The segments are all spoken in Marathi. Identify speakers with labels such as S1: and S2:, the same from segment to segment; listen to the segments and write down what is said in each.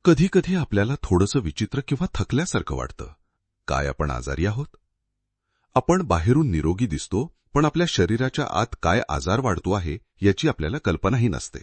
S1: कधी कधी आपल्याला थोडंसं विचित्र किंवा थकल्यासारखं वाटतं. काय आपण आजारी आहोत? आपण बाहेरून निरोगी दिसतो, पण आपल्या शरीराच्या आत काय आजार वाढतो आहे याची आपल्याला कल्पनाही नसते.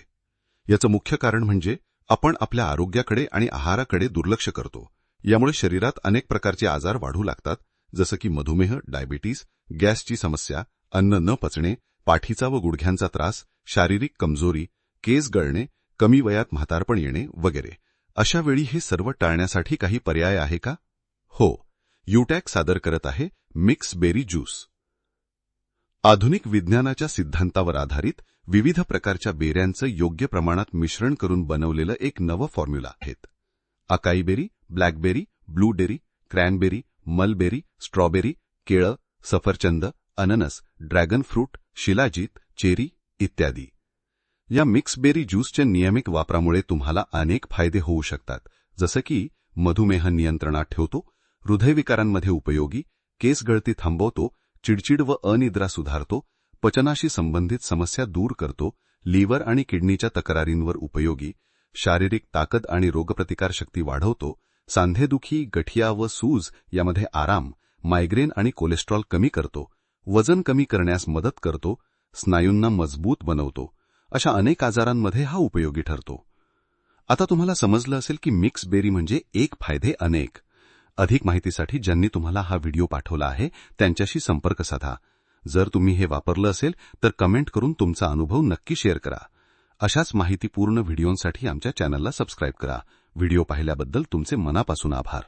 S1: याचं मुख्य कारण म्हणजे आपण आपल्या आरोग्याकडे आणि आहाराकडे दुर्लक्ष करतो. यामुळे शरीरात अनेक प्रकारचे आजार वाढू लागतात, जसं की मधुमेह, डायबिटीस, गॅसची समस्या, अन्न न पचणे, पाठीचा व गुडघ्यांचा त्रास, शारीरिक कमजोरी, केस गळणे, कमी वयात म्हातारपण येणे वगैरे. अशा वेळी हे सर्व टाळण्यासाठी काही पर्याय आहे का? हो, यूटॅक सादर करत आहे मिक्स बेरी ज्यूस. आधुनिक विज्ञानाच्या सिद्धांतावर आधारित विविध प्रकारच्या बेऱ्यांचं योग्य प्रमाणात मिश्रण करून बनवलेलं एक नवं फॉर्म्युला आहे. Acai berry, blackberry, blueberry, cranberry, mulberry, strawberry, केळं, सफरचंद, अननस, ड्रॅगन फ्रूट, शिलाजीत, चेरी इत्यादी. या मिक्स बेरी ज्यूसच्या नियमित वापरामुळे तुम्हाला अनेक फायदे होऊ शकतात, जसं की मधुमेह नियंत्रणात ठेवतो, हृदयविकारांमध्ये उपयोगी, केस गळती थांबवतो, चिडचिड व अनिद्रा सुधारतो, पचनाशी संबंधित समस्या दूर करतो, लिव्हर आणि किडनीच्या तक्रारींवर उपयोगी, शारीरिक ताकद आणि रोगप्रतिकारशक्ती वाढवतो, सांधेदुखी, गठिया व सूज यामध्ये आराम, मायग्रेन आणि कोलेस्ट्रॉल कमी करतो, वजन कमी करण्यास मदत करतो, स्नायूंना मजबूत बनवतो. अशा अनेक आजारांमध्ये हा उपयोगी ठरतो. आता तुम्हाला समजलं असेल की मिक्स बेरी म्हणजे एक फायदे अनेक. अधिक माहितीसाठी ज्यांनी तुम्हाला हा व्हिडिओ पाठवला आहे त्यांच्याशी संपर्क साधा. जर तुम्ही हे वापरलं असेल तर कमेंट करून तुमचा अनुभव नक्की शेअर करा. अशाच माहितीपूर्ण व्हिडिओंसाठी आमच्या चॅनलला सबस्क्राईब करा. व्हिडिओ पाहिल्याबद्दल तुमचे मनापासून आभार.